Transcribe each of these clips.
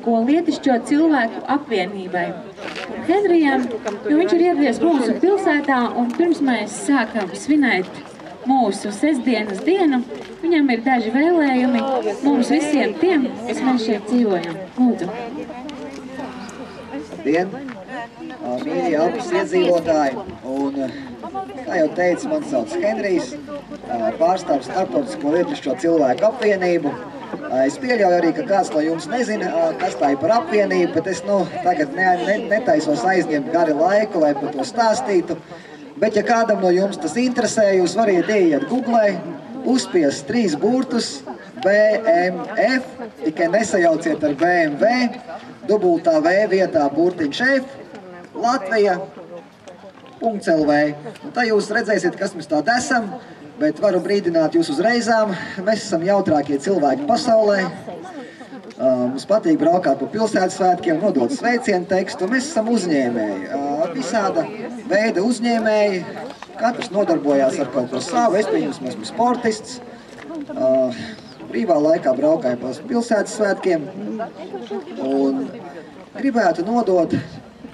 Starptautisko lietišķo cilvēku apvienībai. Henrijam, viņš ir ieradies mūsu pilsētā, un pirms mēs sākam svinēt mūsu sestdienas dienu, viņam ir daži vēlējumi mums visiem tiem, kas mēs šeit dzīvojam. Lūdzu. Labdien, mīļie Alpas iedzīvotāji, un, kā jau teicu, man sauc Henrijs, pārstāv Starptautisko lietišķo cilvēku apvienību. Es pieļauju arī, ka kāds no jums nezina, kas tā ir par apvienību, bet es tagad netaisos aizņemt gari laiku, lai par to stāstītu. Bet, ja kādam no jums tas interesē, jūs variet ieiet Googlē, uzspiest 3 burtus BMF, tikai nesajauciet ar BMW, dubultā V vietā burtiņš F, Latvija, .lv. Un tā jūs redzēsiet, kas mēs tādi esam, bet varu brīdināt jūs uzreizām. Mēs esam jautrākie cilvēki pasaulē. Mums patīk braukāt pa pilsētas svētkiem, nodot sveicienu tekstu. Mēs esam uzņēmēji, visāda veida uzņēmēji. Katrs nodarbojās ar kaut ko savu. Es, pieņems, esmu sportists. Brīvā laikā braukāju pa pilsētas svētkiem. Un gribētu nodot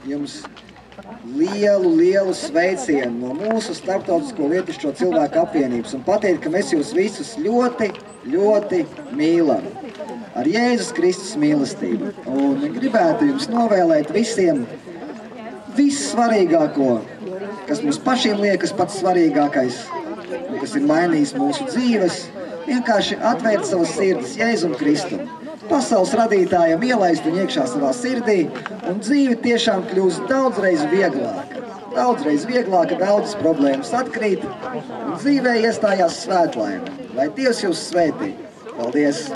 jums lielu sveicienu no mūsu Starptautisko lietišķo cilvēku apvienības un pateikt, ka mēs jūs visus ļoti mīlam. Ar Jēzus Kristus mīlestību. Un gribētu jums novēlēt visiem vissvarīgāko, kas mums pašiem liekas pats svarīgākais, kas ir mainījis mūsu dzīves, vienkārši atvērt savas sirdis Jēzum Kristum. Pasaules radītājam ielaist viņu iekšā savā sirdī, un dzīve tiešām kļūst daudzreiz vieglāka. Daudzreiz vieglāka, daudzas problēmas atkrīt, un dzīvē iestājās svētlaime. Lai Dievs jūs svētī. Paldies!